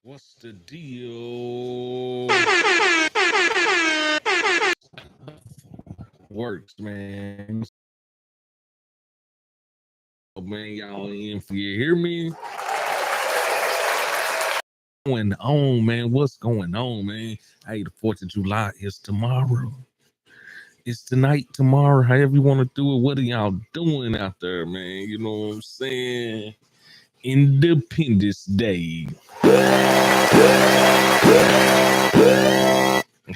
What's the deal? Works, man. Oh, man, y'all in for you hear me? Going on, man. What's going on, man? Hey, the 4th of July is tomorrow. It's tonight, tomorrow, however you want to do it. What are y'all doing out there, man? You know what I'm saying? Independence Day.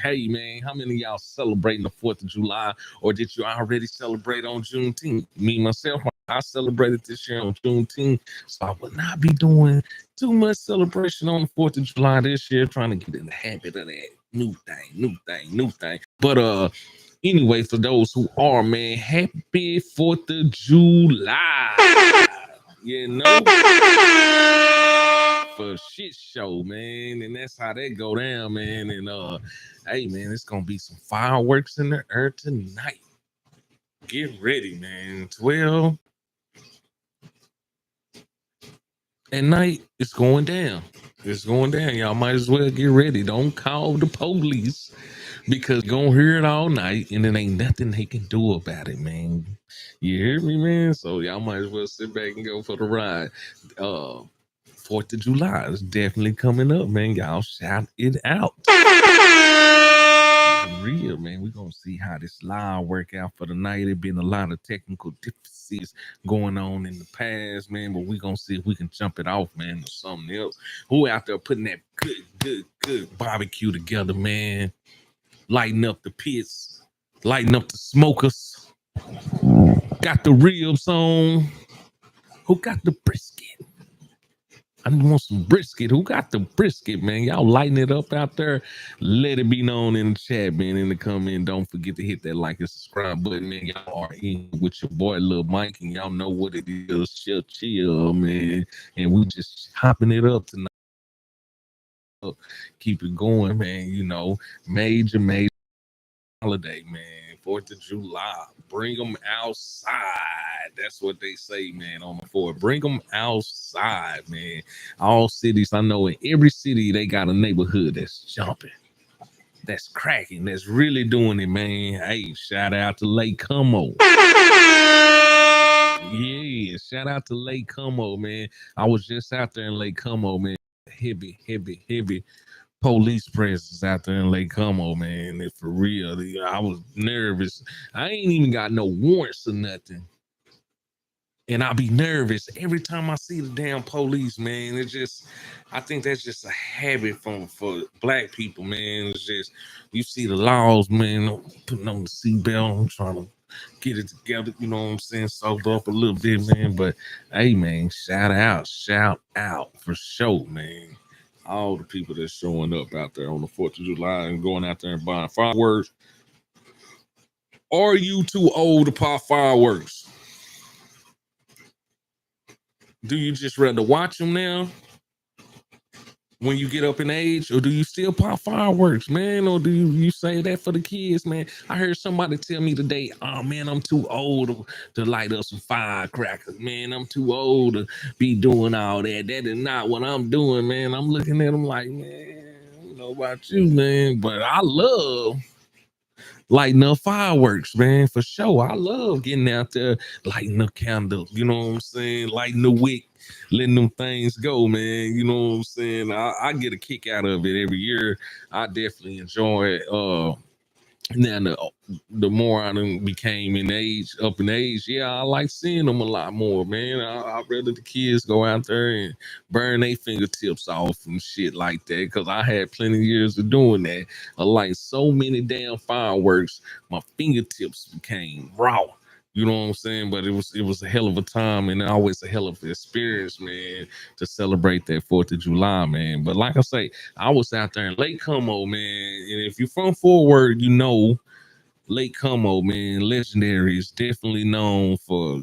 Hey, man, how many of y'all celebrating the 4th of July, or did you already celebrate on Juneteenth? Me, myself, I celebrated this year on Juneteenth, so I will not be doing too much celebration on the 4th of July this year, trying to get in the habit of that new thing. But anyway, for those who are, man, happy 4th of July. You know, for shit show, man, and that's how that go down, man. And hey, man, it's gonna be some fireworks in the air tonight. Get ready, man. 12 at night, it's going down. It's going down. Y'all might as well get ready. Don't call the police because you're gonna hear it all night and it ain't nothing they can do about it, man. You hear me, man? So y'all might as well sit back and go for the ride. 4th of July is definitely coming up, man. Y'all shout it out. For real, man. We're gonna see how this live work out for the night. There been a lot of technical differences going on in the past, man. But we're gonna see if we can jump it off, man, or something else. Who out there putting that good barbecue together, man? Lighting up the pits, lighting up the smokers. Got the ribs on. Who got the brisket? I want some brisket. Who got the brisket, man? Y'all lighting it up out there. Let it be known in the chat, man. In the comment, don't forget to hit that like and subscribe button, man. Y'all are in with your boy Lil Mike, and y'all know what it is. CHEAAA, man. And we just hopping it up tonight. Keep it going, man. You know, major holiday, man. 4th of July. Bring them outside. That's what they say, man, on the 4th. Bring them outside, man. All cities, I know in every city, they got a neighborhood that's jumping, that's cracking, that's really doing it, man. Hey, shout out to Lake Como. Yeah, shout out to Lake Como, man. I was just out there in Lake Como, man. Heavy police presence out there in Lake Como, man. And for real, I was nervous. I ain't even got no warrants or nothing. And I'll be nervous every time I see the damn police, man. It's just, I think that's just a habit for black people, man. It's just, you see the laws, man, putting on the seatbelt, I'm trying to get it together, you know what I'm saying, sober up a little bit, man. But hey, man, shout out for sure, man. All the people that's showing up out there on the 4th of July and going out there and buying fireworks. Are you too old to pop fireworks? Do you just rather watch them now when you get up in age, or do you still pop fireworks, man? Or do you say that for the kids, man? I heard somebody tell me today, oh man, I'm too old to light up some firecrackers, man. I'm too old to be doing all that. That is not what I'm doing, man. I'm looking at them like, man, I don't know about you, man, but I love lighting up fireworks, man, for sure. I love getting out there, lighting up candles, you know what I'm saying? Lighting the wick, letting them things go, man. You know what I'm saying? I get a kick out of it every year. I definitely enjoy it. Now the more I done became up in age, yeah, I like seeing them a lot more, man. I'd rather the kids go out there and burn their fingertips off and shit like that, because I had plenty of years of doing that. I like so many damn fireworks, my fingertips became raw. You know what I'm saying? But it was a hell of a time and always a hell of an experience, man, to celebrate that 4th of July, man. But like I say, I was out there in Lake Como, man. And if you're from Fort Worth, you know Lake Como, man, legendary, is definitely known for,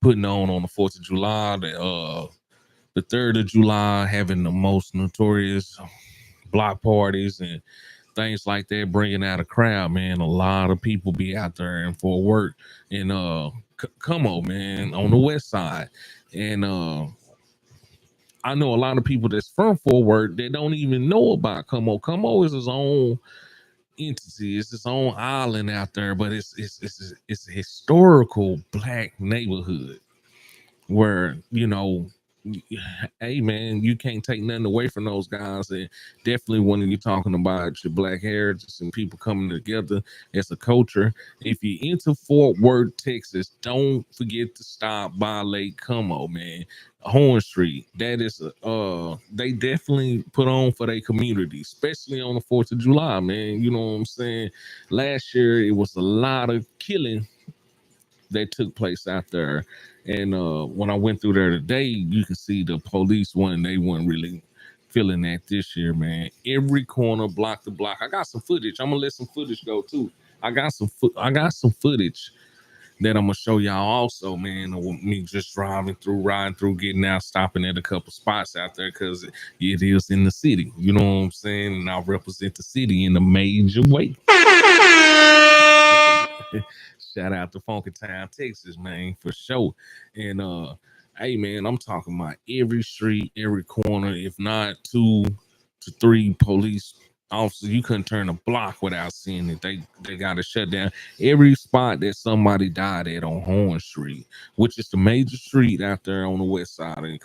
putting on the 4th of July, the 3rd of July, having the most notorious block parties and things like that, bringing out a crowd, man. A lot of people be out there in Fort Worth and Como, man, on the west side. And I know a lot of people that's from Fort Worth that don't even know about Como. Como is its own entity. It's its own island out there, but it's a historical black neighborhood where, you know, hey man, you can't take nothing away from those guys. And definitely when you're talking about your black heritage and people coming together as a culture, if you're into Fort Worth, Texas, don't forget to stop by Lake Como, man. Horn Street. That is they definitely put on for their community, especially on the 4th of July, man. You know what I'm saying? Last year it was a lot of killing that took place out there. And when I went through there today, you can see the police they weren't really feeling that this year, man. Every corner, block to block. I got some footage. I'm gonna let some footage go too. I got some footage that I'm gonna show y'all also, man, of me just riding through, getting out, stopping at a couple spots out there because it is in the city. You know what I'm saying? And I represent the city in a major way. Shout out to Funky Town, Texas, man, for sure. And hey man, I'm talking about every street, every corner, if not 2 to 3 police officers. You couldn't turn a block without seeing it. They gotta shut down every spot that somebody died at on Horn Street, which is the major street out there on the west side in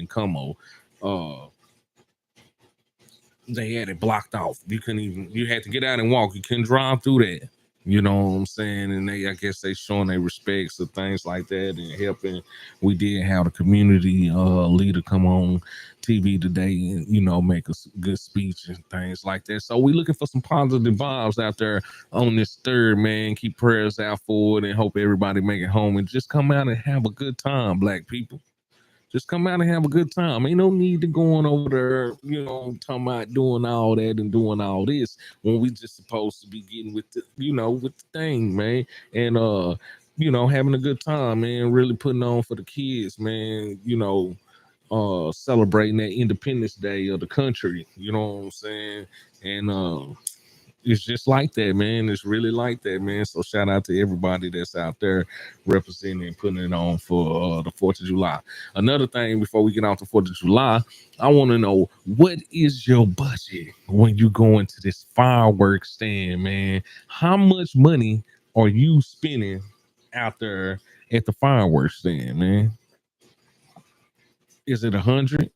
Como. Uh they had it blocked off. You had to get out and walk. You couldn't drive through that. You know what I'm saying? And I guess they showing their respects to things like that and helping. We did have the community leader come on TV today and, you know, make a good speech and things like that. So we looking for some positive vibes out there on this third, man. Keep prayers out for it and hope everybody make it home and just come out and have a good time, black people. Just come out and have a good time. Ain't no need to going over there, you know, talking about doing all that and doing all this when we just supposed to be getting with the, you know, with the thing, man. And you know, having a good time, man, really putting on for the kids, man, you know, celebrating that Independence Day of the country, you know what I'm saying? And it's just like that, man. It's really like that, man. So shout out to everybody that's out there representing and putting it on for the 4th of July. Another thing before we get off the 4th of July, I want to know, what is your budget when you go into this fireworks stand, man? How much money are you spending out there at the fireworks stand, man? Is it 100?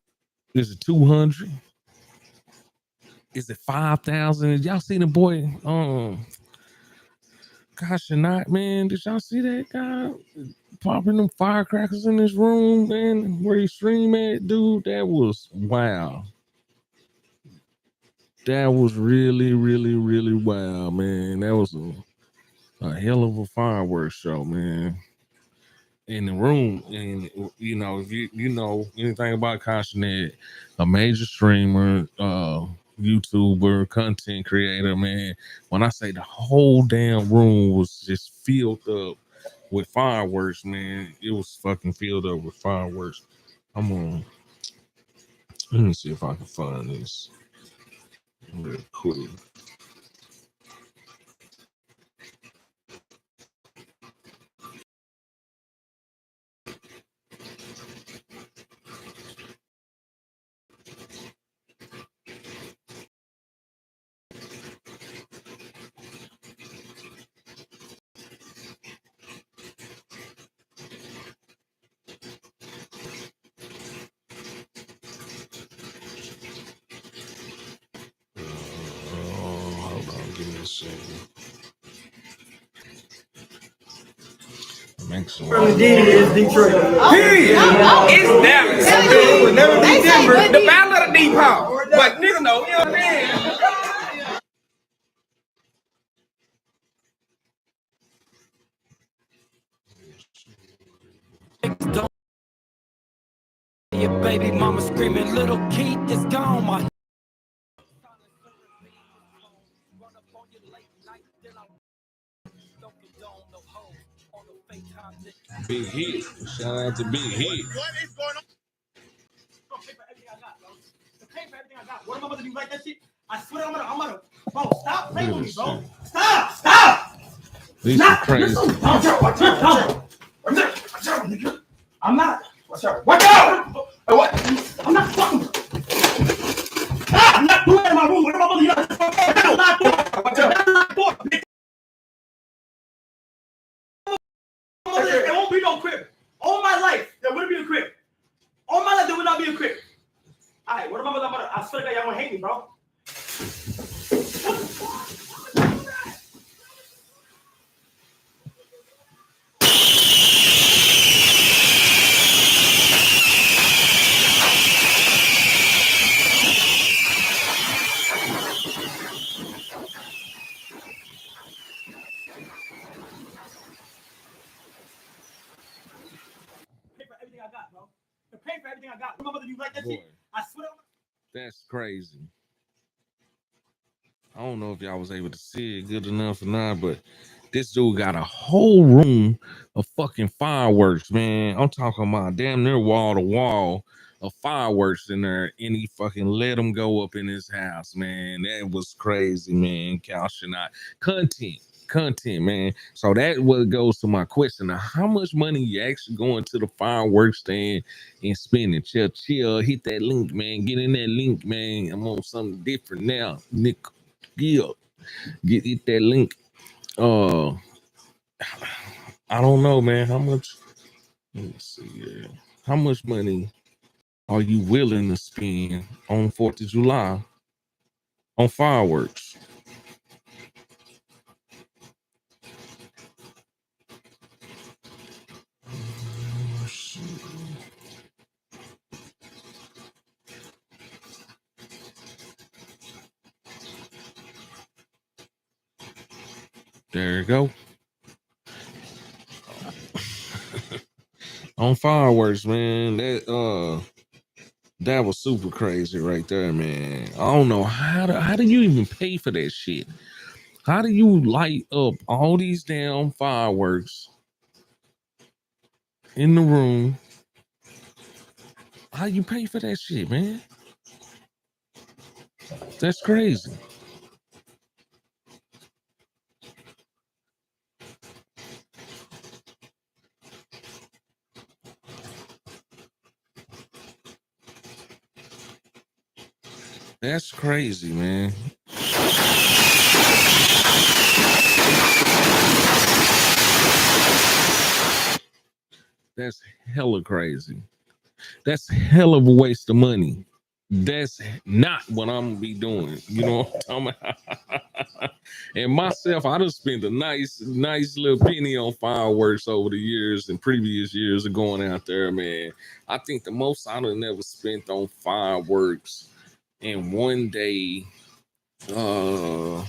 Is it 200? Is it 5,000? Y'all see the boy? Gosh, not man. Did y'all see that guy popping them firecrackers in this room, man? Where he stream at, dude? That was wow. That was really, really, really wow, man. That was a hell of a fireworks show, man. In the room, and you know, if you know anything about Conscinet, a major streamer, YouTuber, content creator, man. When I say the whole damn room was just filled up with fireworks, man, it was fucking filled up with fireworks. I'm on. Let me see if I can find this real quick. Hold on, give me a second. Make sure. Is Detroit. Period. It's Dallas. It would never be Denver. The battle of the deep hall. But nigga know, you know what I mean? Your baby mama screaming, little Keith is gone. My Big hit. Shout out to Big Hit. What is going on? What am I about to do like that shit? I swear I'm gonna bro, stop playing with me, bro. Stop! This is crazy. I'm not. Watch out. Hey, what? I'm not fucking. I'm not doing it in my room. What am I going to do? I'm not doing it. I'm not doing it. There won't be no crib. All my life, there wouldn't be a crib. All my life, there would not be a crib. All right, what am I going to do? I swear to God, y'all going to hate me, bro. Pay for everything I got, bro. To pay for everything I got. Remember, you like that shit? I swear. That's crazy. I don't know if y'all was able to see it good enough or not, but this dude got a whole room of fucking fireworks, man. I'm talking about damn near wall to wall of fireworks in there, and he fucking let them go up in his house, man. That was crazy, man. Cal should not content, man. So that what goes to my question. Now, how much money you actually going to the fireworks stand and spending? Chill, hit that link, man. Get in that link, man. I'm on something different now, Nick. Yeah, get that link. I don't know, man. How much? Let me see. Yeah. How much money are you willing to spend on 4th of July on fireworks? There you go. On fireworks, man. That was super crazy right there, man. I don't know how do you even pay for that shit? How do you light up all these damn fireworks in the room? How you pay for that shit, man? That's crazy. That's crazy, man. That's hella crazy. That's hell of a waste of money. That's not what I'm gonna be doing. You know what I'm talking about? And myself, I done spent a nice little penny on fireworks over the years and previous years of going out there, man. I think the most I done ever spent on fireworks in one day, and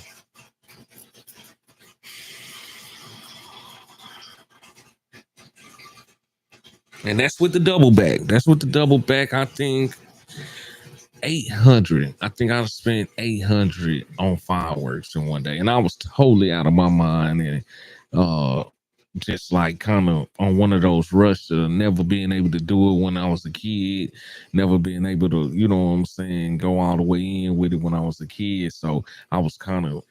that's with the double back. That's with the double back. I think 800. I think I spent 800 on fireworks in one day, and I was totally out of my mind and uh just like kind of on one of those rush to never being able to do it when I was a kid, never being able to, you know what I'm saying, go all the way in with it when I was a kid. So I was kind of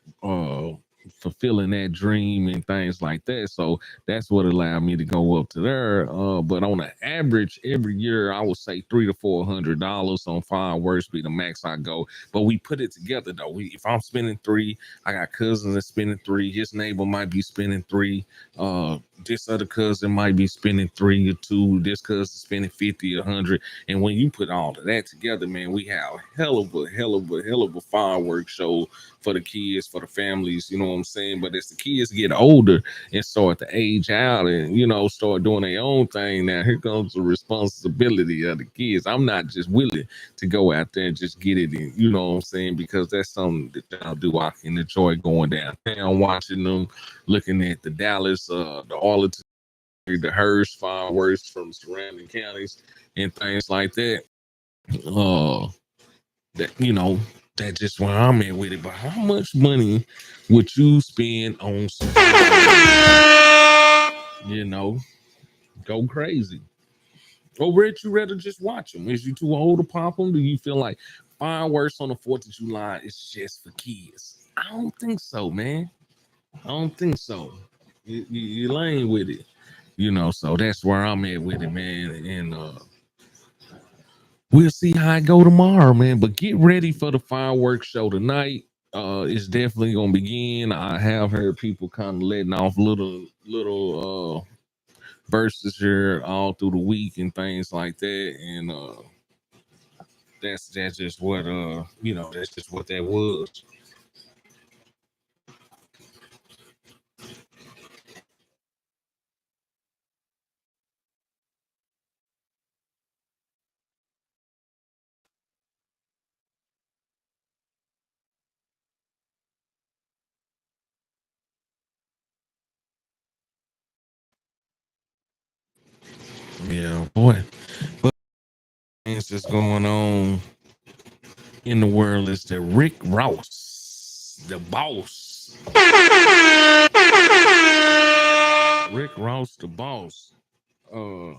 fulfilling that dream and things like that. So that's what allowed me to go up to there. But on an average, every year I would say $300 to $400 on fireworks be the max I go. But we put it together though. If I'm spending three, I got cousins that spending three. His neighbor might be spending three. This other cousin might be spending 3 or 2. This cousin spending 50 or 100. And when you put all of that together, man, we have a hell of a fireworks show for the kids, for the families, you know what I'm saying? But as the kids get older and start to age out and, you know, start doing their own thing, now here comes the responsibility of the kids. I'm not just willing to go out there and just get it in, you know what I'm saying? Because that's something that I'll do. I can enjoy going downtown, watching them, looking at the Dallas, the Arlington, the Hearst fireworks from surrounding counties and things like that. That, you know, that's just where I'm at with it. But how much money would you spend on some you know, go crazy? Or would you rather just watch them? Is you too old to pop them? Do you feel like fireworks on the 4th of July is just for kids? I don't think so, man. I don't think so. You lame with it, you know. So that's where I'm at with it, man. And we'll see how it go tomorrow, man. But get ready for the fireworks show tonight. It's definitely gonna begin. I have heard people kind of letting off little verses here all through the week and things like that. And that's just what that's just what that was. Yeah, boy. But things that's going on in the world is that Rick Ross, the boss. Rick Ross, the boss. Uh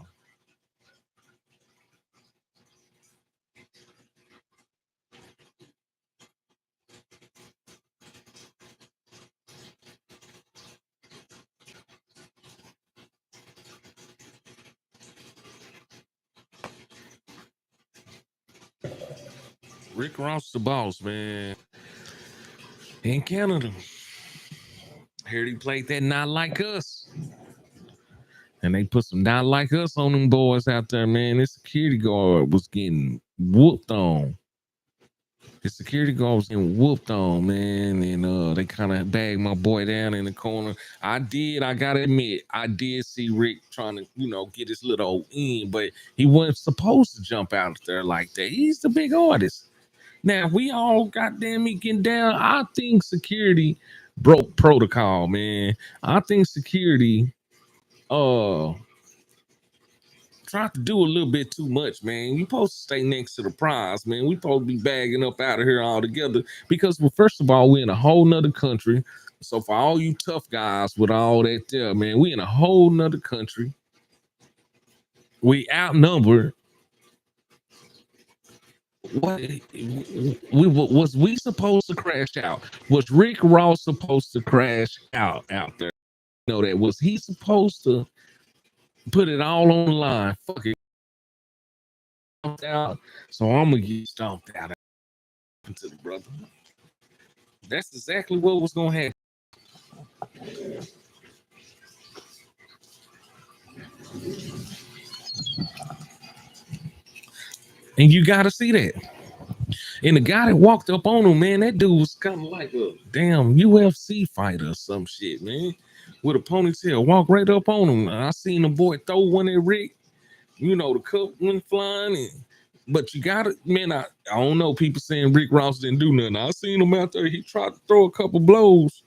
Rick Ross, the boss, man. In Canada. Heard he played that Not Like Us. And they put some Not Like Us on them boys out there, man. This security guard was getting whooped on. The security guard was getting whooped on, man. And they kind of bagged my boy down in the corner. I gotta admit, I did see Rick trying to, get his little old in, but he wasn't supposed to jump out there like that. He's the big artist. Now we all goddamn me getting down. I think security broke protocol, man. I think security uh tried to do a little bit too much, man. You supposed to stay next to the prize, man. We supposed to be bagging up out of here all together because, well, first of all, we're in a whole nother country. So for all you tough guys with all that there, man, we in a whole nother country. We outnumbered. What was we supposed to crash out? Was Rick Ross supposed to crash out there? That was he supposed to put it all on the line? Fuck it, out. So I'm gonna get stomped out to the brother. That's exactly what was gonna happen. And you gotta see that. And the guy that walked up on him, man, that dude was kind of like a damn UFC fighter or some shit, man. With a ponytail, walk right up on him. I seen the boy throw one at Rick. The cup went flying. But you gotta, man, I don't know. People saying Rick Ross didn't do nothing. I seen him out there. He tried to throw a couple blows.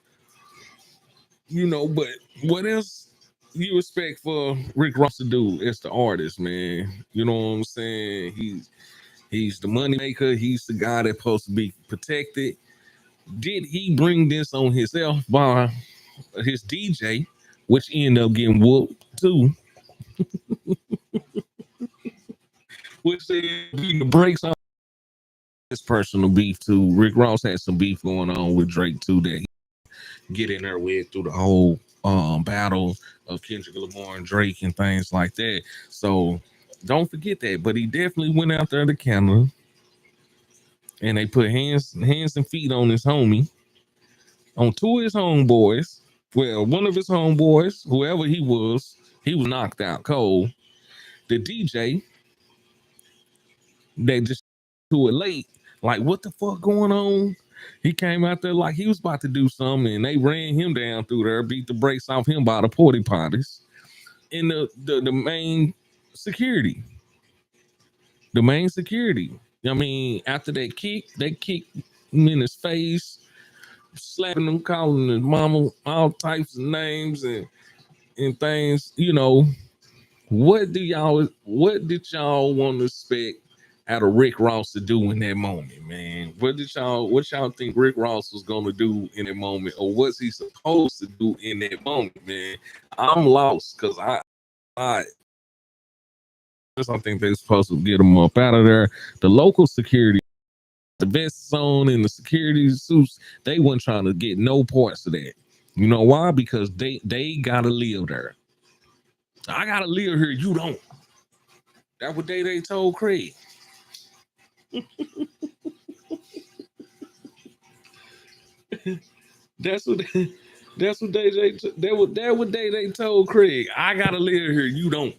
But what else you expect for Rick Ross to do as the artist, man? You know what I'm saying? He's the money maker. He's the guy that's supposed to be protected. Did he bring this on himself by his DJ, which ended up getting whooped too? Which they beating the brakes on his personal beef too. Rick Ross had some beef going on with Drake too that he get in there with through the whole battle of Kendrick Lamar and Drake and things like that. So don't forget that. But he definitely went out there to Canada and they put hands and feet on his homie, on two of his homeboys. Well, one of his homeboys, whoever he was knocked out cold. The DJ, they just to it late. Like, what the fuck going on? He came out there like he was about to do something, and they ran him down through there, beat the brakes off him by the porty potties. And the main security, I mean, after they kicked him in his face, slapping him, calling his mama all types of names and things. What did y'all want to expect out of Rick Ross to do in that moment, man? What y'all think Rick Ross was gonna do in that moment, or what's he supposed to do in that moment, man? I'm lost because I think they're supposed to get him up out of there. The local security, the vests on and the security suits, they weren't trying to get no parts of that. You know why? Because they gotta live there. I gotta live here. You don't. That's what they told Craig. That's what that's what they told Craig. I gotta live here. You don't.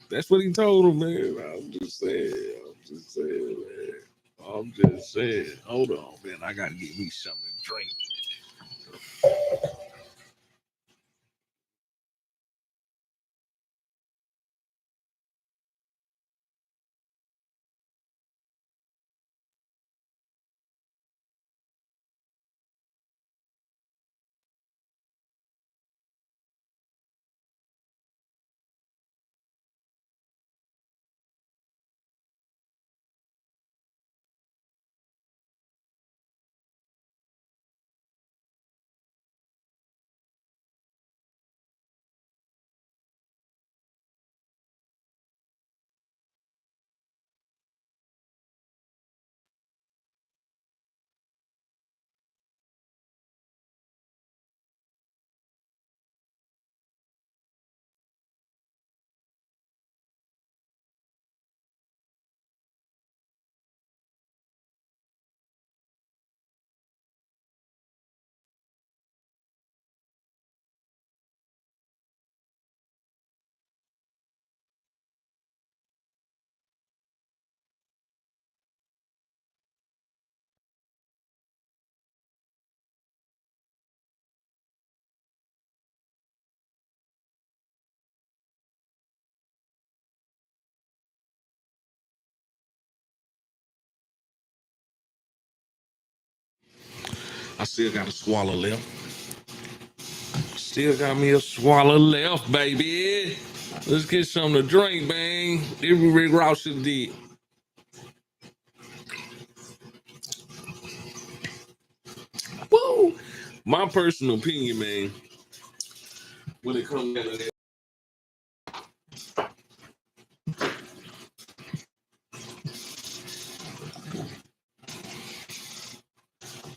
That's what he told him, man. I'm just saying. Man. I'm just saying. Hold on, man. I gotta get me something to drink. I still got a swallow left. Still got me a swallow left, baby. Let's get something to drink, man. Every Rick Ross should have did. Woo! My personal opinion, man, when it comes down to that,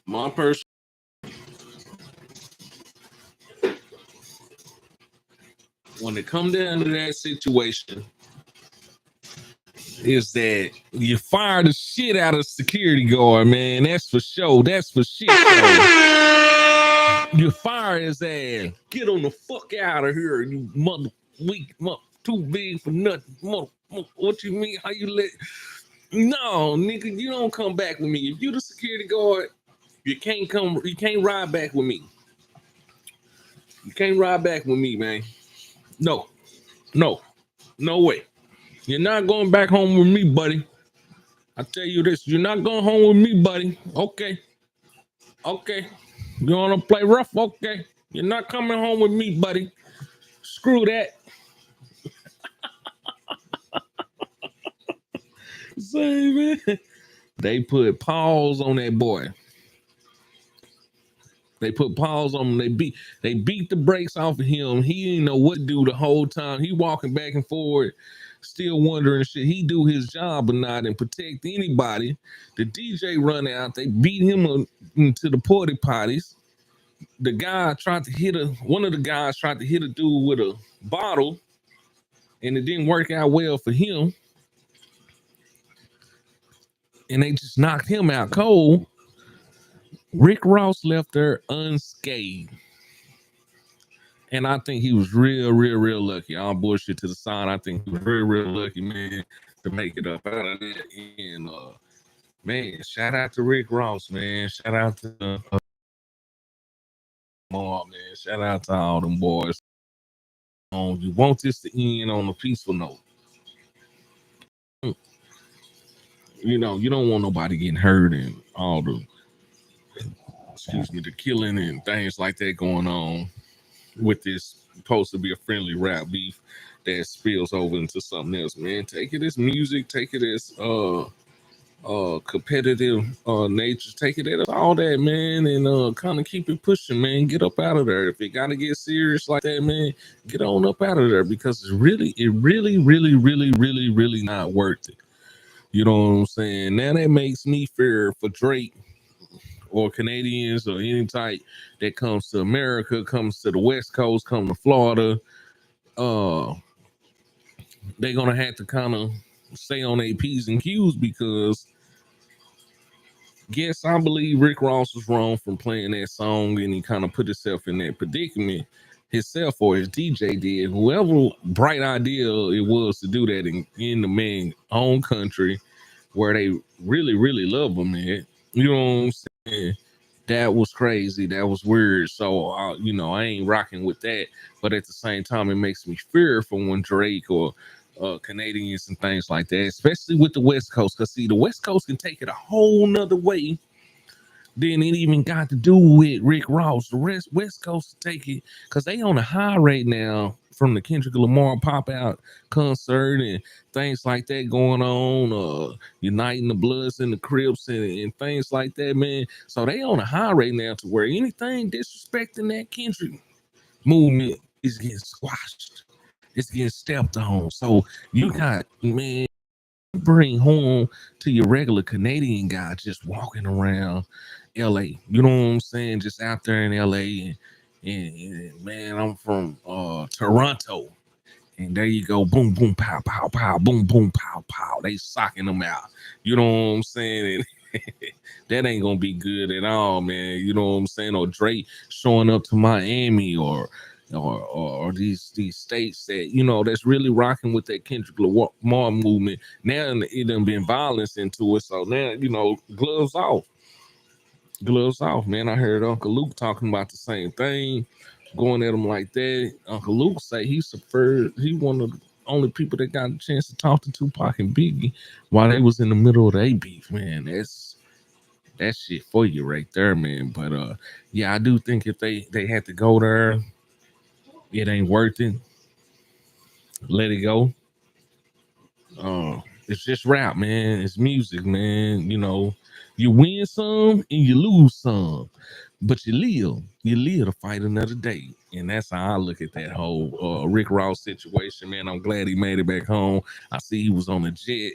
my personal when it comes down to that situation, is that you fire the shit out of security guard, man. That's for sure. That's for shit. You fire his ass. Get on the fuck out of here, you mother weak mother, too big for nothing. What you mean? How you let? No, nigga, you don't come back with me. If you the security guard, you can't come. You can't ride back with me. You can't ride back with me, man. No, no, no way. You're not going back home with me, buddy. I tell you this, you're not going home with me, buddy. Okay. Okay. You want to play rough? Okay. You're not coming home with me, buddy. Screw that. Say, man. They put paws on that boy. They put paws on him. They beat the brakes off of him. He didn't know what to do the whole time. He walking back and forward, still wondering should he do his job or not and protect anybody. The DJ run out. They beat him into the porta potties. The guy tried to hit one of the guys tried to hit a dude with a bottle, and it didn't work out well for him. And they just knocked him out cold. Rick Ross left there unscathed. And I think he was real lucky. All bullshit to the side. I think he was real lucky, man, to make it up out of that. And man, shout out to Rick Ross, man. Shout out to man. Shout out to all them boys. You want this to end on a peaceful note. You know, you don't want nobody getting hurt and all the the killing and things like that going on with this supposed to be a friendly rap beef that spills over into something else, man. Take it as music, take it as competitive nature, take it as all that, man, and kind of keep it pushing, man. Get up out of there. If it gotta get serious like that, man, get on up out of there because it's really not worth it. You know what I'm saying? Now that makes me fear for Drake or Canadians or any type that comes to America, comes to the West Coast, come to Florida. They're gonna have to kind of stay on their P's and Q's because Yes, I believe Rick Ross was wrong from playing that song, and he kind of put himself in that predicament himself, or his DJ did. Whoever bright idea it was to do that in the man's own country, where they really, really love him, man. You know what I'm saying? That was crazy. That was weird. So, I ain't rocking with that. But at the same time, it makes me fearful when Drake or Canadians and things like that, especially with the West Coast. Because, see, the West Coast can take it a whole nother way than it even got to do with Rick Ross. The West Coast take it because they on a high right now from the Kendrick Lamar pop out concert and things like that going on, uniting the Bloods and the Crips and things like that, man. So they on a high right now to where anything disrespecting that Kendrick movement is getting squashed. It's getting stepped on. So you got, man, bring home to your regular Canadian guy just walking around LA. You know what I'm saying? Just out there in LA and man, I'm from Toronto. And there you go, boom, boom, pow, pow, pow, boom, boom, pow, pow. They socking them out. You know what I'm saying? And that ain't gonna be good at all, man. You know what I'm saying? Or Drake showing up to Miami or these states that that's really rocking with that Kendrick Lamar movement. Now it done been violence into it, so now gloves off, man. I heard Uncle Luke talking about the same thing, going at him like that. Uncle Luke say he one of the only people that got a chance to talk to Tupac and Biggie while they was in the middle of their beef, man. That's shit for you right there, man. But yeah, I do think if they had to go there, it ain't worth it. Let it go. It's just rap, man. It's music, man. You win some and you lose some, but you live. You live to fight another day, and that's how I look at that whole Rick Ross situation, man. I'm glad he made it back home. I see he was on a jet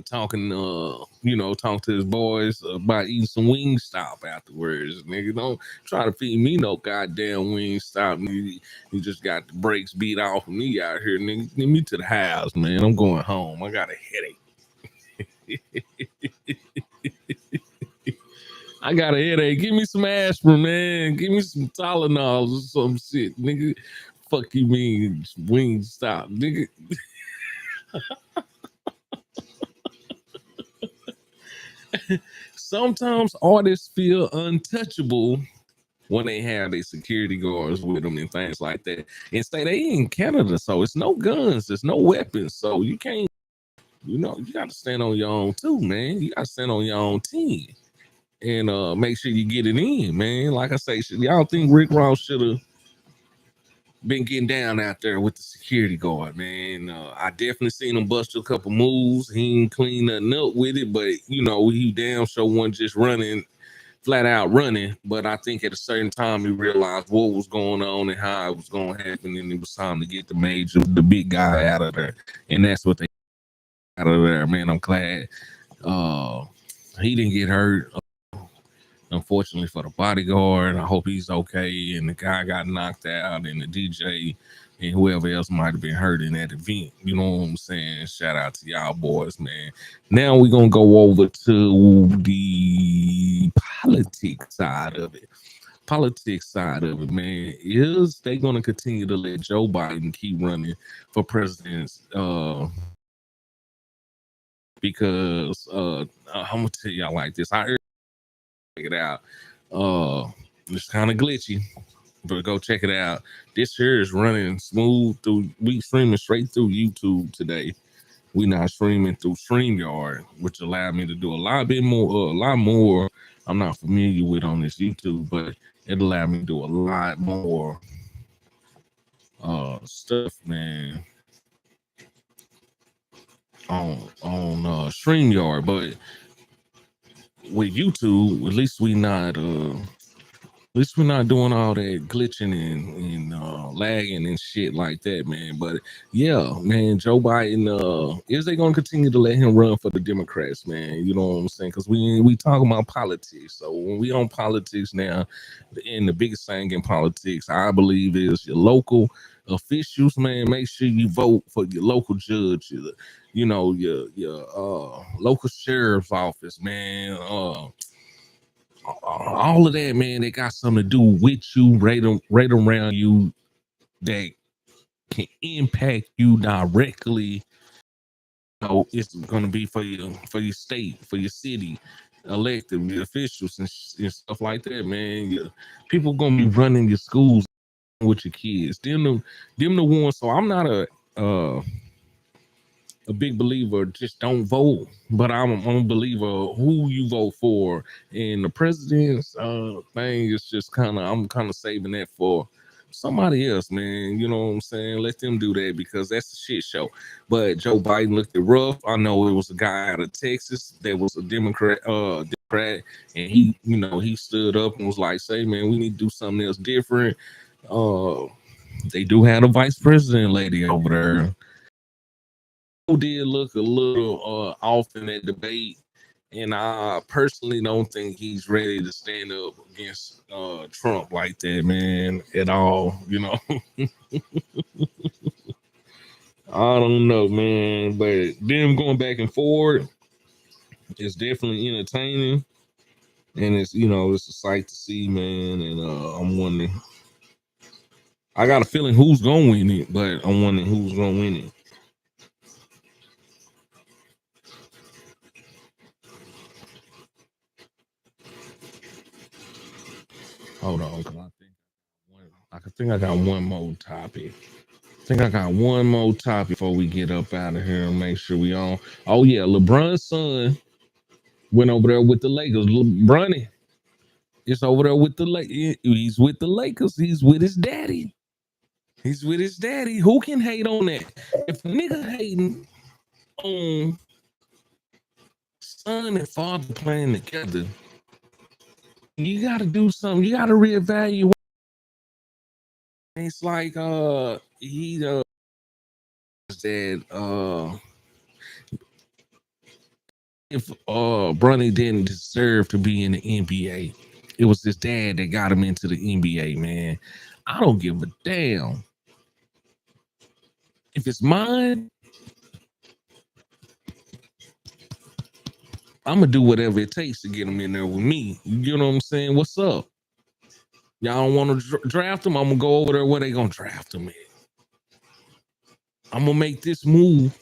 talking, talk to his boys about eating some Wingstop afterwards. Nigga, don't try to feed me no goddamn Wingstop. Nigga, you just got the brakes beat off of me out here, nigga. Get me to the house, man. I'm going home. I got a headache. I got a headache. Give me some aspirin, man. Give me some Tylenol or some shit, nigga. Fuck you mean Wingstop, nigga. Sometimes artists feel untouchable when they have their security guards with them and things like that. And say they in Canada, so it's no guns, there's no weapons, so you can't. You got to stand on your own too, man. You got to stand on your own team and make sure you get it in, man. Like I say, y'all think Rick Ross should have been getting down out there with the security guard, man. I definitely seen him bust a couple moves. He ain't clean nothing up with it, but he damn sure wasn't just flat out running. But I think at a certain time he realized what was going on and how it was going to happen, and it was time to get the big guy out of there. And that's what they got out of there, man. I'm glad he didn't get hurt. Unfortunately for the bodyguard, I hope he's okay. And the guy got knocked out, and the DJ and whoever else might have been hurt in that event. You know what I'm saying? Shout out to y'all boys, man. Now we're going to go over to the politics side of it. Man. Is they going to continue to let Joe Biden keep running for president? Because I'm going to tell y'all like this. I heard it out. It's kind of glitchy, but go check it out. This here is running smooth through. We streaming straight through YouTube today. We not streaming through StreamYard, which allowed me to do a lot more. I'm not familiar with on this YouTube, but it allowed me to do a lot more stuff, man, on StreamYard. But with YouTube, at least we not At least we're not doing all that glitching and lagging and shit like that, man. But yeah, man, Joe Biden, is they gonna continue to let him run for the Democrats, man? You know what I'm saying? Because we talking about politics. So when we on politics now, and the biggest thing in politics, I believe, is your local officials, man. Make sure you vote for your local judge, your local sheriff's office, man. All of that, man, they got something to do with you, right around you, that can impact you directly. It's gonna be for your state, for your city, elected your officials and stuff like that, man. People gonna be running your schools with your kids. Them the ones. So I'm not a big believer, just don't vote. But I'm a believer who you vote for. And the president's thing is just I'm kind of saving that for somebody else, man. You know what I'm saying? Let them do that, because that's a shit show. But Joe Biden looked at rough. I know it was a guy out of Texas that was a Democrat, and he stood up and was like, "Say, man, we need to do something else different." Uh, they do have a vice president lady over there did look a little off in that debate, and I personally don't think he's ready to stand up against Trump like that, man, at all. I don't know, man, but them going back and forth is definitely entertaining, and it's a sight to see, man. And I'm wondering. I got a feeling who's gonna win it, but I'm wondering who's gonna win it. Hold on, cause I think I got one more topic. I think I got one more topic before we get up out of here and make sure we on. Oh yeah, LeBron's son went over there with the Lakers. LeBron is over there with the Lakers. He's with the Lakers. He's with his daddy. He's with his daddy. Who can hate on that? If a nigga hating on son and father playing together, you got to do something. You got to reevaluate. It's like he said if Bronny didn't deserve to be in the NBA, it was his dad that got him into the NBA, man. I don't give a damn. If it's mine, I'm gonna do whatever it takes to get him in there with me. You know what I'm saying? What's up? Y'all don't want to draft him? I'm gonna go over there where they gonna draft him in. I'm gonna make this move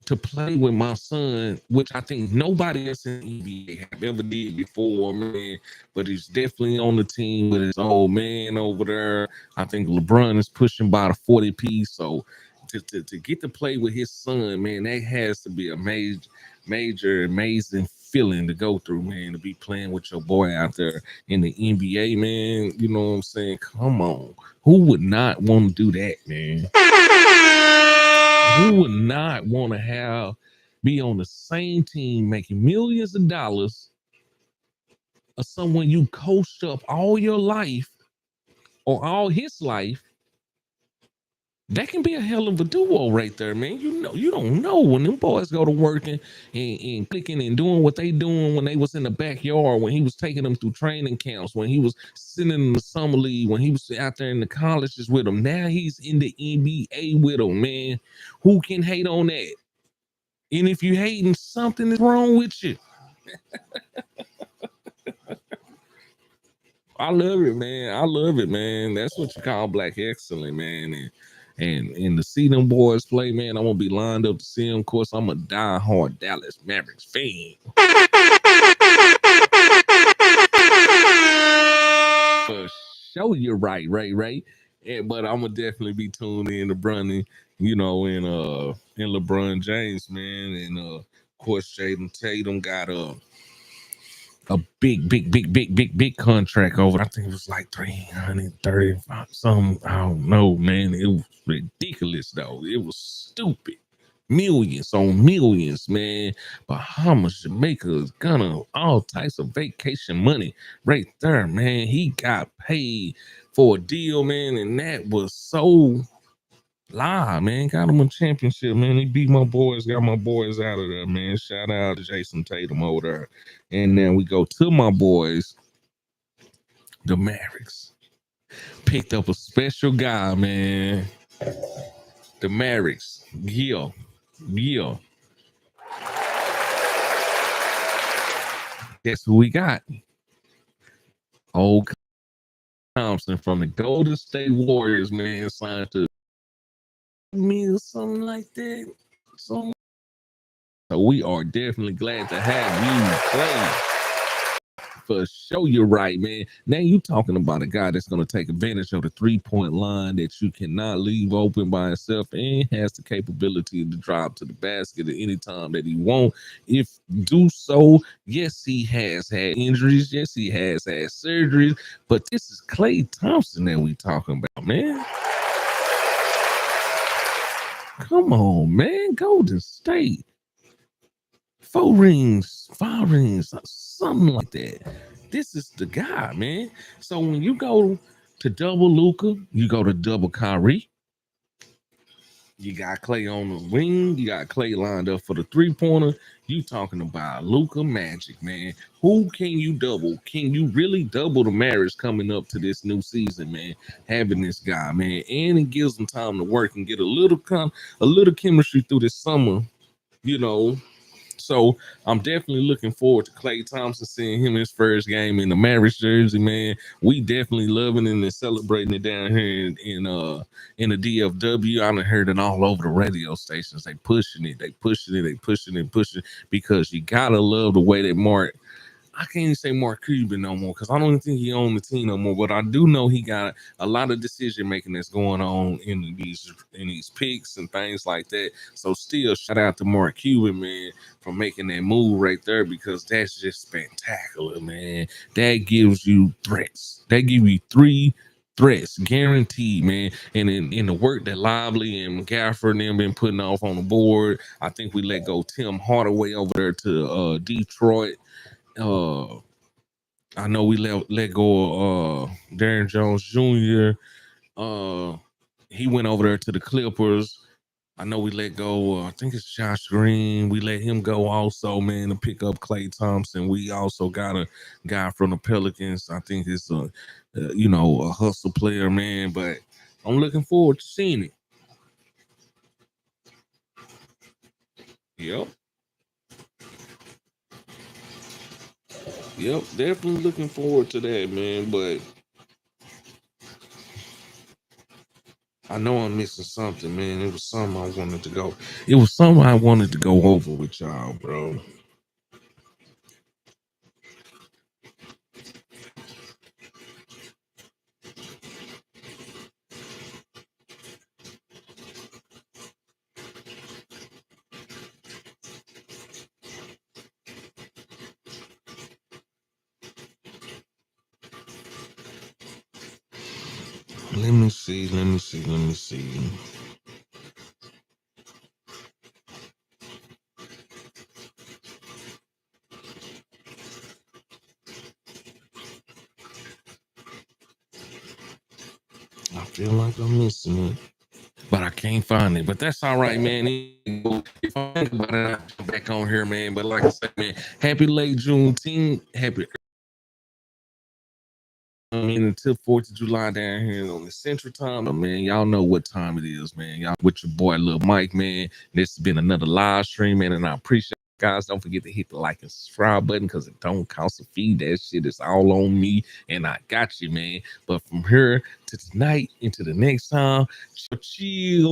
to play with my son, which I think nobody else in the NBA have ever did before, man. But he's definitely on the team with his old man over there. I think LeBron is pushing by the 40 piece. So to get to play with his son, man, that has to be a major, amazing feeling to go through, man, to be playing with your boy out there in the NBA, man. You know what I'm saying? Come on. Who would not want to do that, man? Who would not want to be on the same team making millions of dollars of someone you coached up all your life or all his life? That can be a hell of a duo right there, man. You don't know when them boys go to work and clicking and doing what they doing when they was in the backyard, when he was taking them through training camps, when he was sitting in the summer league, when he was out there in the colleges with them. Now he's in the NBA with them, man. Who can hate on that? And if you hating, something is wrong with you. I love it, man. I love it, man. That's what you call black excellence, man. And to see them boys play, man, I'm gonna be lined up to see them. Of course, I'm a diehard Dallas Mavericks fan. For sure, you're right. But I'm gonna definitely be tuned in to Bronny, and LeBron James, man, and of course Jaden Tatum got a big contract over. I think it was like 335 something. I don't know, man. It was ridiculous though. It was stupid. millions on millions, man. Bahamas, Jamaica, Ghana, all types of vacation money right there, man. He got paid for a deal, man, and that was so live, man. Got him a championship, man. He beat my boys, got my boys out of there, man. Shout out to Jason Tatum over there. And then we go to my boys, the Mavericks. Picked up a special guy, man. The Mavericks. Yeah. Guess who we got? Old Thompson from the Golden State Warriors, man, signed to me or something like that. So we are definitely glad to have you play. For sure, you're right, man. Now you talking about a guy that's going to take advantage of the 3-point line that you cannot leave open by himself, and has the capability to drive to the basket at any time that he wants. If do so, yes, he has had injuries. Yes, he has had surgeries. But this is Klay Thompson that we talking about, man. Come on, man. Golden State. 4 rings, 5 rings, something like that. This is the guy, man. So when you go to double Luka, you go to double Kyrie. You got Klay on the wing. You got Klay lined up for the 3-pointer. You talking about Luka Magic, man. Who can you double? Can you really double the marriage coming up to this new season, man? Having this guy, man, and it gives them time to work and get a little chemistry through this summer, you know. So I'm definitely looking forward to Klay Thompson, seeing him his first game in the Mavericks jersey, man. We definitely loving it and celebrating it down here in the DFW. I done heard it all over the radio stations. They pushing it, because you gotta love the way that I can't even say Mark Cuban no more, because I don't think he owned the team no more. But I do know he got a lot of decision making that's going on in these picks and things like that. So still, shout out to Mark Cuban, man, for making that move right there, because that's just spectacular, man. That gives you threats. That give you 3 threats guaranteed, man. And in the work that Lively and McGafford and them been putting off on the board, I think we let go Tim Hardaway over there to Detroit. I know we let go of Darren Jones Jr. He went over there to the Clippers. I know we let go. I think it's Josh Green. We let him go also, man, to pick up Klay Thompson. We also got a guy from the Pelicans. I think it's a hustle player, man. But I'm looking forward to seeing it. Yep, definitely looking forward to that, man. But I know I'm missing something, man. It was something I wanted to go. It was something I wanted to go over with y'all, bro. Let me see. I feel like I'm missing it, but I can't find it. But that's all right, man. If I think about it, I'll come back on here, man. But like I said, man, happy late Juneteenth. Happy until 4th of July down here on the Central Time. Man, y'all know what time it is, man. Y'all with your boy Lil Mike, man. This has been another live stream, man, and I appreciate it. Guys, don't forget to hit the like and subscribe button, because it don't cost a fee. That shit is all on me, and I got you, man. But from here to tonight into the next time, chill.